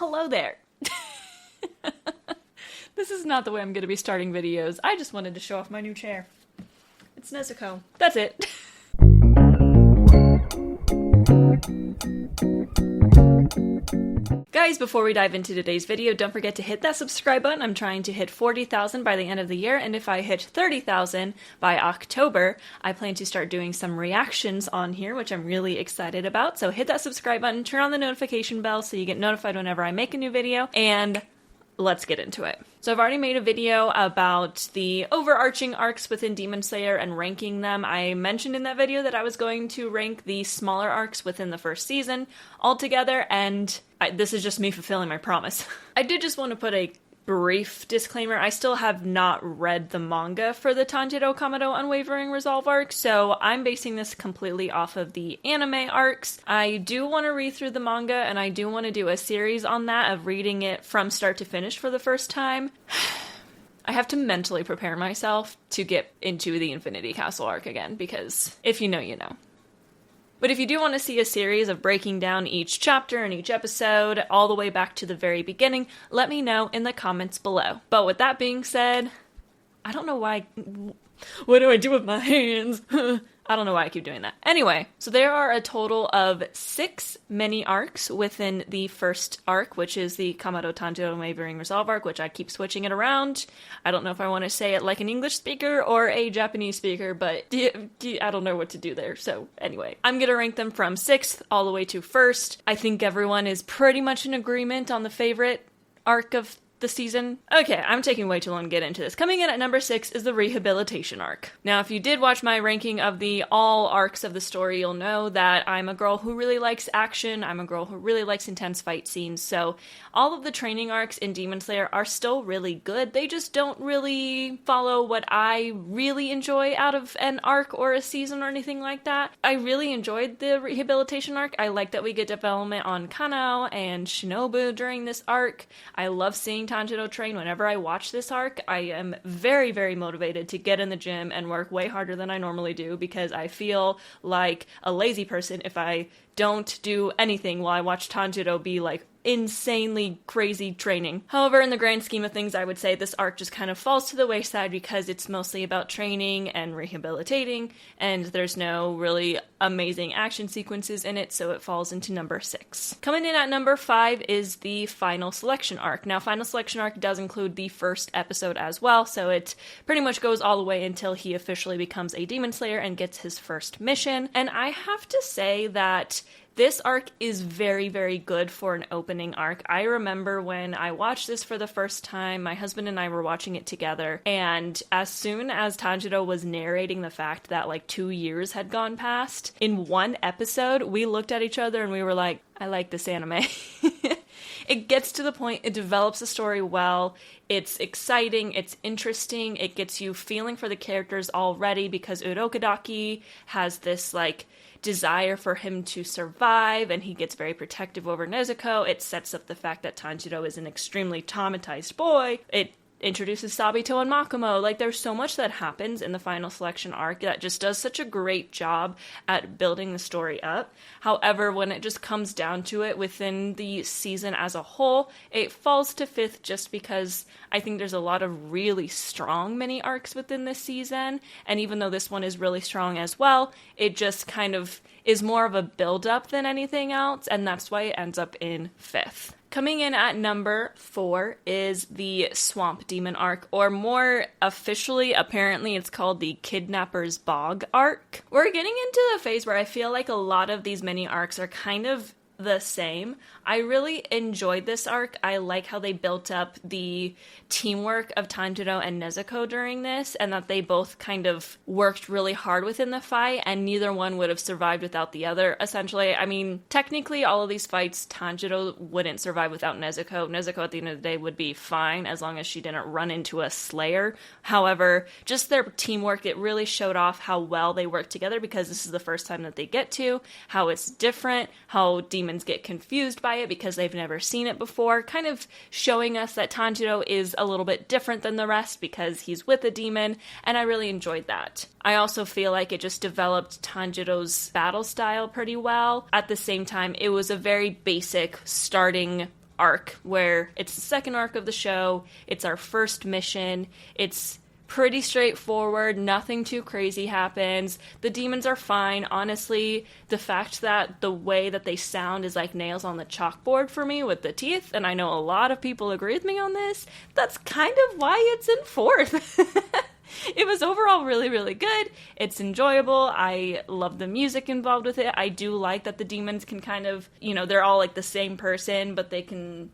hello there. This is not the way I'm going to be starting videos. I just wanted to show off my new chair. It's Nezuko. That's it. Guys, before we dive into today's video, don't forget to hit that subscribe button. I'm trying to hit 40,000 by the end of the year, and if I hit 30,000 by October, I plan to start doing some reactions on here, which I'm really excited about. So hit that subscribe button, turn on the notification bell so you get notified whenever I make a new video, and let's get into it. So I've already made a video about the overarching arcs within Demon Slayer and ranking them. I mentioned in that video that I was going to rank the smaller arcs within the first season altogether, and this is just me fulfilling my promise. I did just want to put a brief disclaimer. I still have not read the manga for the Tanjiro Kamado Unwavering Resolve arc, so I'm basing this completely off of the anime arcs. I do want to read through the manga, and I do want to do a series on that of reading it from start to finish for the first time. I have to mentally prepare myself to get into the Infinity Castle arc again, because if you know, you know. But if you do want to see a series of breaking down each chapter and each episode all the way back to the very beginning, let me know in the comments below. But with that being said, I don't know why... What do I do with my hands? I don't know why I keep doing that. Anyway, so there are a total of 6 mini arcs within the first arc, which is the Kamado Tanjiro Unwavering Resolve arc, which I keep switching it around. I don't know if I want to say it like an English speaker or a Japanese speaker, but I don't know what to do there. So anyway, I'm going to rank them from 6th all the way to 1st. I think everyone is pretty much in agreement on the favorite arc of the season. Okay, I'm taking way too long to get into this. Coming in at number 6 is the Rehabilitation arc. Now, if you did watch my ranking of the all arcs of the story, you'll know that I'm a girl who really likes action. I'm a girl who really likes intense fight scenes. So all of the training arcs in Demon Slayer are still really good. They just don't really follow what I really enjoy out of an arc or a season or anything like that. I really enjoyed the Rehabilitation arc. I like that we get development on Kanao and Shinobu during this arc. I love seeing Tanjiro train. Whenever I watch this arc, I am very, very motivated to get in the gym and work way harder than I normally do, because I feel like a lazy person if I don't do anything while I watch Tanjiro be like insanely crazy training. However, in the grand scheme of things, I would say this arc just kind of falls to the wayside because it's mostly about training and rehabilitating, and there's no really amazing action sequences in it, so it falls into number 6. Coming in at number 5 is the Final Selection arc. Now, Final Selection arc does include the first episode as well, so it pretty much goes all the way until he officially becomes a Demon Slayer and gets his first mission, and I have to say that this arc is very, very good for an opening arc. I remember when I watched this for the first time, my husband and I were watching it together, and as soon as Tanjiro was narrating the fact that like 2 years had gone past, in one episode, we looked at each other and we were like, I like this anime. It gets to the point, it develops the story well, it's exciting, it's interesting, it gets you feeling for the characters already because Urokodaki has this like desire for him to survive, and he gets very protective over Nezuko. It sets up the fact that Tanjiro is an extremely traumatized boy. It introduces Sabito and Makomo. Like, there's so much that happens in the Final Selection arc that just does such a great job at building the story up. However, when it just comes down to it within the season as a whole, it falls to 5th just because I think there's a lot of really strong mini arcs within this season, and even though this one is really strong as well, it just kind of is more of a build-up than anything else, and that's why it ends up in 5th. Coming in at number 4 is the Swamp Demon arc, or more officially, apparently it's called the Kidnapper's Bog arc. We're getting into the phase where I feel like a lot of these mini arcs are kind of the same. I really enjoyed this arc. I like how they built up the teamwork of Tanjiro and Nezuko during this, and that they both kind of worked really hard within the fight, and neither one would have survived without the other, essentially. I mean, technically, all of these fights, Tanjiro wouldn't survive without Nezuko. Nezuko, at the end of the day, would be fine as long as she didn't run into a Slayer. However, just their teamwork, it really showed off how well they work together, because this is the first time that they get to, how it's different, how demons get confused by it because they've never seen it before, kind of showing us that Tanjiro is a little bit different than the rest because he's with a demon, and I really enjoyed that. I also feel like it just developed Tanjiro's battle style pretty well. At the same time, it was a very basic starting arc, where it's the second arc of the show, it's our first mission, it's pretty straightforward, nothing too crazy happens, the demons are fine. Honestly, the fact that the way that they sound is like nails on the chalkboard for me with the teeth, and I know a lot of people agree with me on this, that's kind of why it's in fourth. It was overall really, really good. It's enjoyable. I love the music involved with it. I do like that the demons can kind of, they're all like the same person, but they can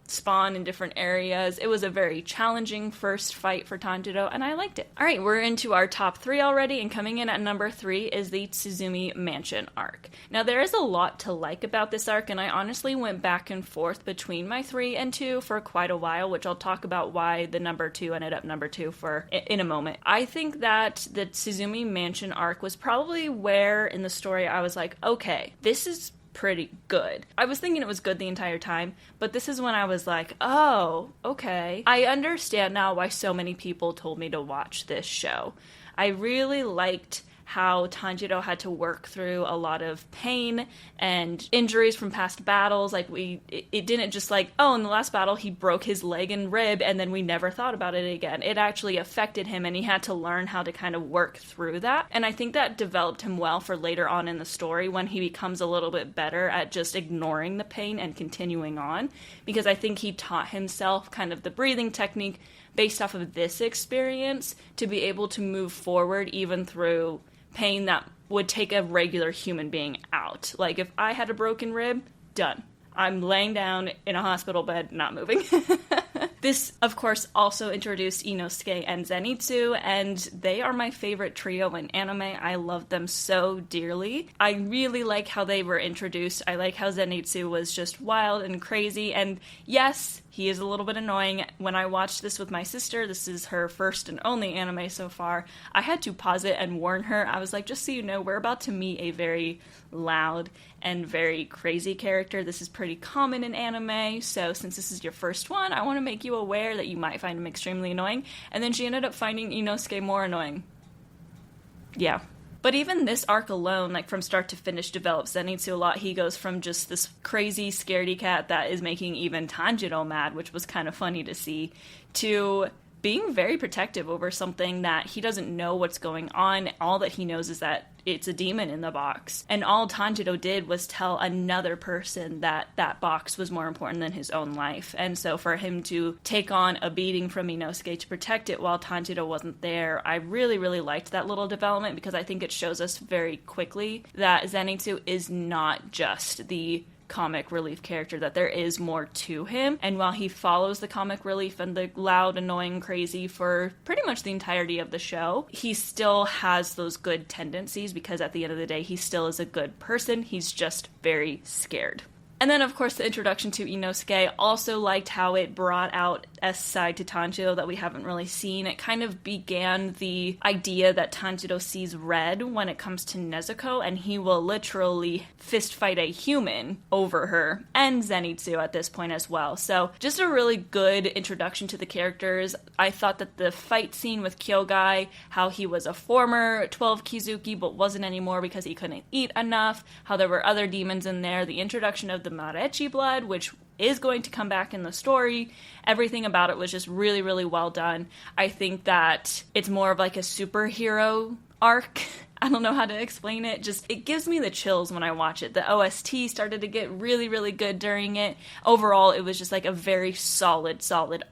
spawn in different areas. It was a very challenging first fight for Tanjiro, and I liked it. Alright, we're into our top 3 already, and coming in at number 3 is the Tsuzumi Mansion arc. Now, there is a lot to like about this arc, and I honestly went back and forth between my 3 and 2 for quite a while, which I'll talk about why the number 2 ended up number 2 in a moment. I think that the Tsuzumi Mansion arc was probably where in the story I was like, okay, this is pretty good. I was thinking it was good the entire time, but this is when I was like, oh, okay. I understand now why so many people told me to watch this show. I really liked how Tanjiro had to work through a lot of pain and injuries from past battles. Like, it didn't just like, oh, in the last battle he broke his leg and rib and then we never thought about it again. It actually affected him, and he had to learn how to kind of work through that. And I think that developed him well for later on in the story when he becomes a little bit better at just ignoring the pain and continuing on, because I think he taught himself kind of the breathing technique based off of this experience to be able to move forward even through pain that would take a regular human being out. Like, if I had a broken rib, done. I'm laying down in a hospital bed, not moving. This, of course, also introduced Inosuke and Zenitsu, and they are my favorite trio in anime. I love them so dearly. I really like how they were introduced. I like how Zenitsu was just wild and crazy, and yes, he is a little bit annoying. When I watched this with my sister, this is her first and only anime so far, I had to pause it and warn her. I was like, just so you know, we're about to meet a very loud and very crazy character. This is pretty common in anime, so since this is your first one, I want to make you aware that you might find him extremely annoying. And then she ended up finding Inosuke more annoying. Yeah. But even this arc alone, like from start to finish, develops Zenitsu a lot. He goes from just this crazy scaredy cat that is making even Tanjiro mad, which was kind of funny to see, to being very protective over something that he doesn't know what's going on. All that he knows is that it's a demon in the box. And all Tanjiro did was tell another person that that box was more important than his own life. And so for him to take on a beating from Inosuke to protect it while Tanjiro wasn't there, I really, really liked that little development, because I think it shows us very quickly that Zenitsu is not just the comic relief character, that there is more to him. And while he follows the comic relief and the loud, annoying, crazy for pretty much the entirety of the show, he still has those good tendencies, because at the end of the day, he still is a good person. He's just very scared. And then, of course, the introduction to Inosuke. Also liked how it brought out a side to Tanjiro that we haven't really seen. It kind of began the idea that Tanjiro sees red when it comes to Nezuko, and he will literally fist fight a human over her, and Zenitsu at this point as well. So just a really good introduction to the characters. I thought that the fight scene with Kyogai, how he was a former 12 Kizuki but wasn't anymore because he couldn't eat enough, how there were other demons in there, the introduction of the Marechi blood, which is going to come back in the story. Everything about it was just really, really well done. I think that it's more of like a superhero arc. I don't know how to explain it. Just, it gives me the chills when I watch it. The OST started to get really, really good during it. Overall, it was just like a very solid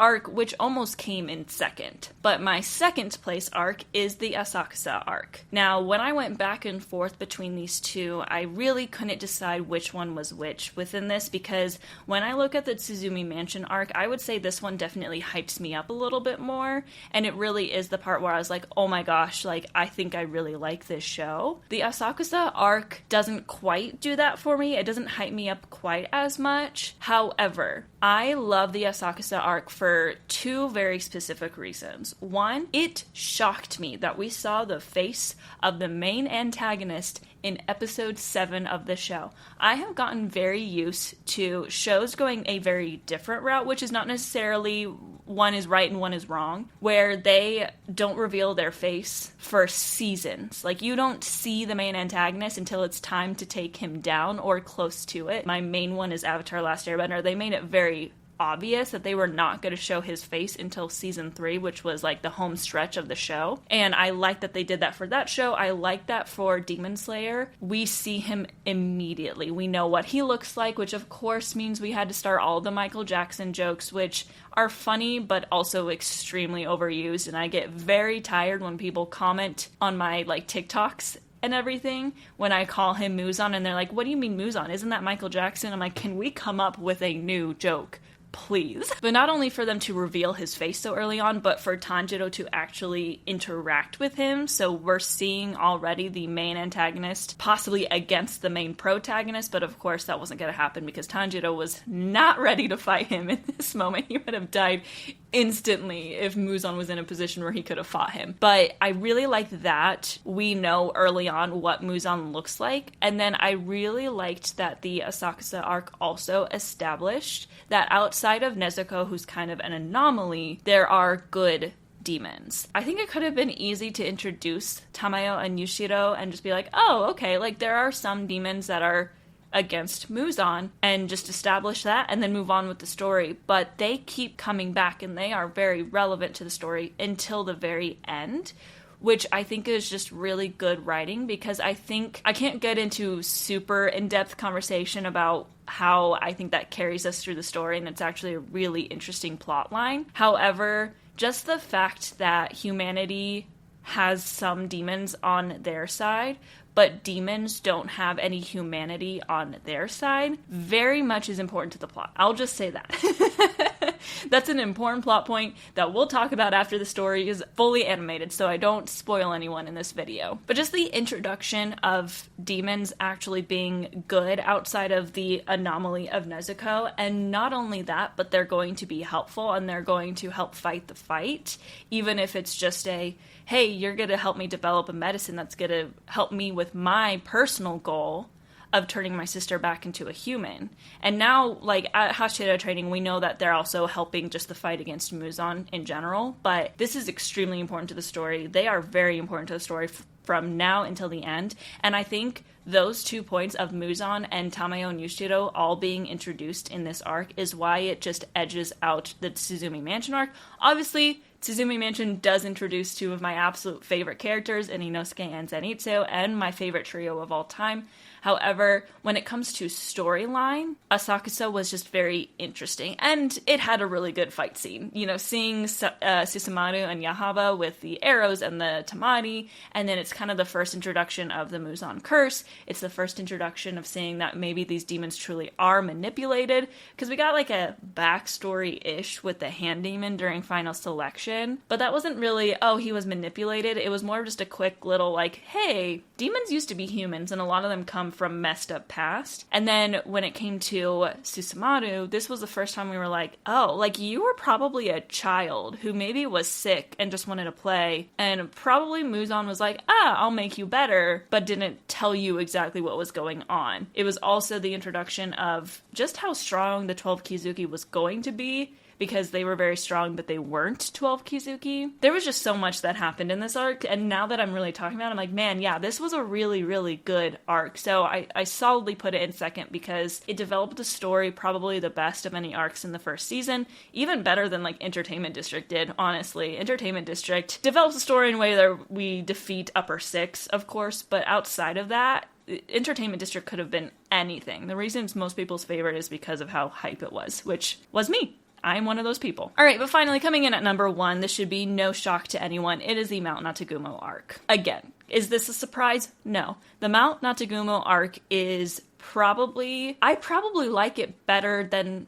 arc, which almost came in second. But my second place arc is the Asakusa arc. Now, when I went back and forth between these two, I really couldn't decide which one was which within this, because when I look at the Tsuzumi Mansion arc, I would say this one definitely hypes me up a little bit more, and it really is the part where I was like, oh my gosh, like, I think I really like this show. The Asakusa arc doesn't quite do that for me. It doesn't hype me up quite as much. However, I love the Asakusa arc for two very specific reasons. One, it shocked me that we saw the face of the main antagonist in episode 7 of the show. I have gotten very used to shows going a very different route, which is not necessarily one is right and one is wrong, where they don't reveal their face for seasons. Like, you don't see the main antagonist until it's time to take him down or close to it. My main one is Avatar: Last Airbender. They made it very obvious that they were not going to show his face until season 3, which was like the home stretch of the show. And I like that they did that for that show. I like that for Demon Slayer. We see him immediately. We know what he looks like, which of course means we had to start all the Michael Jackson jokes, which are funny but also extremely overused. And I get very tired when people comment on my like TikToks and everything when I call him Muzan, and they're like, what do you mean Muzan? Isn't that Michael Jackson? I'm like, can we come up with a new joke, please? But not only for them to reveal his face so early on, but for Tanjiro to actually interact with him. So we're seeing already the main antagonist possibly against the main protagonist, but of course that wasn't going to happen because Tanjiro was not ready to fight him in this moment. He would have died instantly if Muzan was in a position where he could have fought him. But I really like that we know early on what Muzan looks like. And then I really liked that the Asakusa arc also established that outside of Nezuko, who's kind of an anomaly, there are good demons. I think it could have been easy to introduce Tamayo and Yushiro and just be like, oh, okay, like there are some demons that are against Muzan, and just establish that and then move on with the story. But they keep coming back and they are very relevant to the story until the very end, which I think is just really good writing, because I think I can't get into super in-depth conversation about how I think that carries us through the story, and it's actually a really interesting plot line. However, just the fact that humanity has some demons on their side, but demons don't have any humanity on their side, very much is important to the plot. I'll just say that. That's an important plot point that we'll talk about after the story is fully animated, so I don't spoil anyone in this video. But just the introduction of demons actually being good outside of the anomaly of Nezuko, and not only that, but they're going to be helpful and they're going to help fight the fight, even if it's just a, hey, you're going to help me develop a medicine that's going to help me with my personal goal of turning my sister back into a human. And now, like, at Hashira training, we know that they're also helping just the fight against Muzan in general, but this is extremely important to the story. They are very important to the story from now until the end, and I think those 2 points of Muzan and Tamayo and Yushiro all being introduced in this arc is why it just edges out the Tsuzumi Mansion arc. Obviously, Tsuzumi Mansion does introduce 2 of my absolute favorite characters in Inosuke and Zenitsu, and my favorite trio of all time. However, when it comes to storyline, Asakusa was just very interesting, and it had a really good fight scene. You know, seeing Susumaru and Yahaba with the arrows and the tamari, and then it's kind of the first introduction of the Muzan curse. It's the first introduction of seeing that maybe these demons truly are manipulated, because we got like a backstory-ish with the hand demon during final selection, but that wasn't really, oh, he was manipulated. It was more of just a quick little like, hey, demons used to be humans, and a lot of them come from messed up past. And then when it came to Susumaru, this was the first time we were like, oh, like you were probably a child who maybe was sick and just wanted to play, and probably Muzan was like, I'll make you better, but didn't tell you exactly what was going on. It was also the introduction of just how strong the 12 Kizuki was going to be, because they were very strong, but they weren't 12 Kizuki. There was just so much that happened in this arc, and now that I'm really talking about it, I'm like, man, yeah, this was a really, really good arc. So I solidly put it in second, because it developed the story probably the best of any arcs in the first season, even better than, like, Entertainment District did, honestly. Entertainment District develops the story in a way that we defeat Upper Six, of course, but outside of that, Entertainment District could have been anything. The reason it's most people's favorite is because of how hype it was, which was me. I'm one of those people. Alright, but finally, coming in at number 1, this should be no shock to anyone. It is the Mount Natagumo arc. Again, is this a surprise? No. The Mount Natagumo arc is I probably like it better than,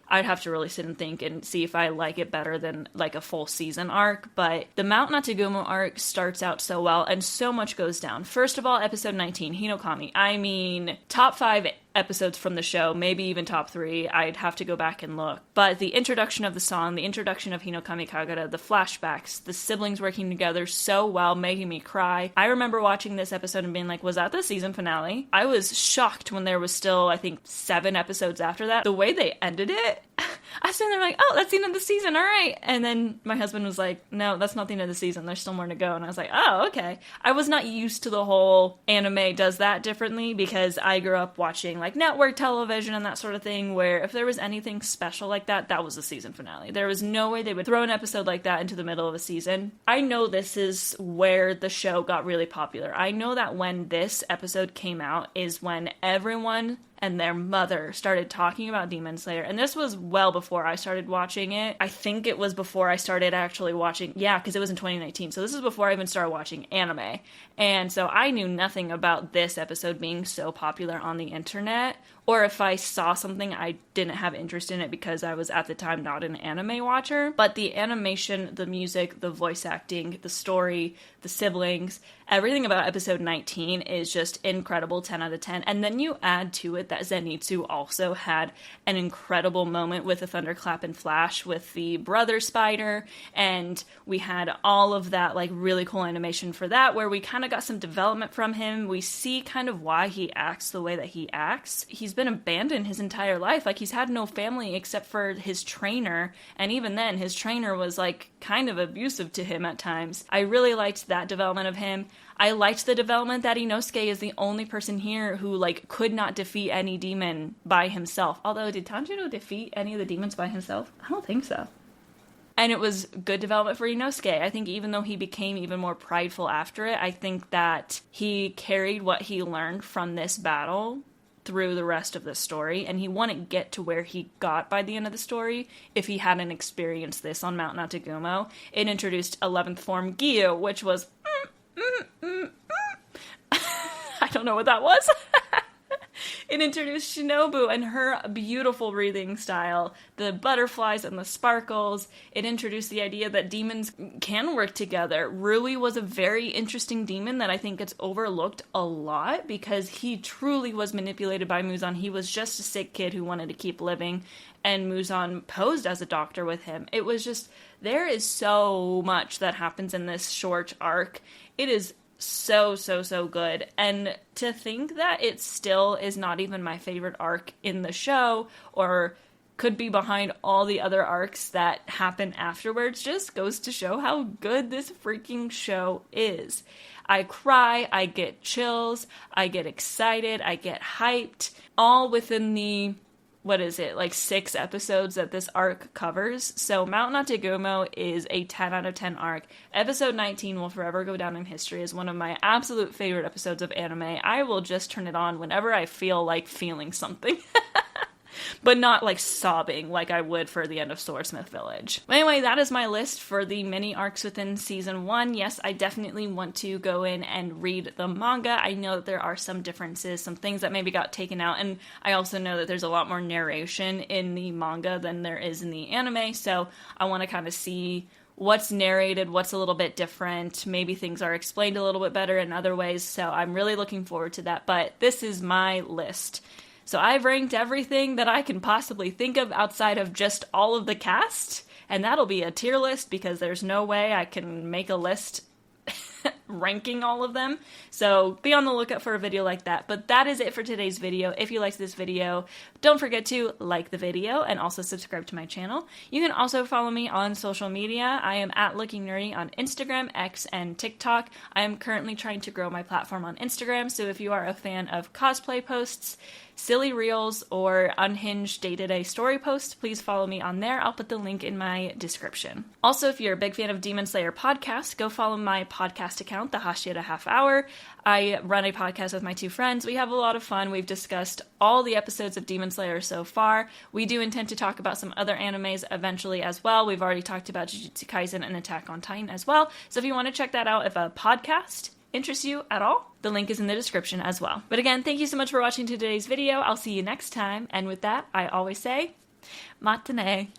I'd have to really sit and think and see if I like it better than like a full season arc. But the Mount Natagumo arc starts out so well and so much goes down. First of all, episode 19, Hinokami. I mean, top 5 episodes from the show, maybe even top 3. I'd have to go back and look. But the introduction of the song, the introduction of Hinokami Kagura, the flashbacks, the siblings working together so well, making me cry. I remember watching this episode and being like, was that the season finale? I was shocked when there was still, I think, 7 episodes after that. The way they ended it, I was sitting there like, oh, that's the end of the season, all right. And then my husband was like, no, that's not the end of the season. There's still more to go. And I was like, oh, okay. I was not used to the whole anime does that differently because I grew up watching like network television and that sort of thing where if there was anything special like that, that was the season finale. There was no way they would throw an episode like that into the middle of a season. I know this is where the show got really popular. I know that when this episode came out is when everyone and their mother started talking about Demon Slayer. And this was well before I started watching it. I think it was before I started actually watching, because it was in 2019. So this is before I even started watching anime. And so I knew nothing about this episode being so popular on the internet. Or if I saw something, I didn't have interest in it because I was at the time not an anime watcher. But the animation, the music, the voice acting, the story, the siblings, everything about episode 19 is just incredible, 10 out of 10. And then you add to it that Zenitsu also had an incredible moment with the Thunderclap and Flash with the brother spider. And we had all of that like really cool animation for that where we kind of got some development from him. We see kind of why he acts the way that he acts. He's been abandoned his entire life. Like he's had no family except for his trainer. And even then his trainer was like kind of abusive to him at times. I really liked that development of him. I liked the development that Inosuke is the only person here who, like, could not defeat any demon by himself. Although, did Tanjiro defeat any of the demons by himself? I don't think so. And it was good development for Inosuke. I think even though he became even more prideful after it, I think that he carried what he learned from this battle through the rest of the story, and he wouldn't get to where he got by the end of the story if he hadn't experienced this on Mount Natagumo. It introduced 11th form Gyu, which was I don't know what that was. It introduced Shinobu and her beautiful breathing style, the butterflies and the sparkles. It introduced the idea that demons can work together. Rui was a very interesting demon that I think gets overlooked a lot because he truly was manipulated by Muzan. He was just a sick kid who wanted to keep living, and Muzan posed as a doctor with him. It was just, there is so much that happens in this short arc. It is so good. And to think that it still is not even my favorite arc in the show, or could be behind all the other arcs that happen afterwards, just goes to show how good this freaking show is. I cry, I get chills, I get excited, I get hyped, all within the, 6 episodes that this arc covers. So Mount Natagumo is a 10 out of 10 arc. Episode 19 will forever go down in history as one of my absolute favorite episodes of anime. I will just turn it on whenever I feel like feeling something. But not like sobbing like I would for the end of Swordsmith Village. But anyway, that is my list for the mini arcs within season 1. Yes, I definitely want to go in and read the manga. I know that there are some differences, some things that maybe got taken out, and I also know that there's a lot more narration in the manga than there is in the anime, so I want to kind of see what's narrated, what's a little bit different, maybe things are explained a little bit better in other ways, so I'm really looking forward to that, but this is my list. So I've ranked everything that I can possibly think of outside of just all of the cast, and that'll be a tier list because there's no way I can make a list ranking all of them. So be on the lookout for a video like that. But that is it for today's video. If you liked this video, don't forget to like the video and also subscribe to my channel. You can also follow me on social media. I am at Looking Nerdy on Instagram, X, and TikTok. I am currently trying to grow my platform on Instagram, so if you are a fan of cosplay posts, silly reels, or unhinged day-to-day story posts, please follow me on there. I'll put the link in my description. Also, if you're a big fan of Demon Slayer podcast, go follow my podcast account, the Hashira Half Hour. I run a podcast with my 2 friends. We have a lot of fun. We've discussed all the episodes of Demon Slayer so far. We do intend to talk about some other animes eventually as well. We've already talked about Jujutsu Kaisen and Attack on Titan as well. So if you want to check that out, if a podcast interests you at all, the link is in the description as well. But again, thank you so much for watching today's video. I'll see you next time. And with that, I always say, Matane.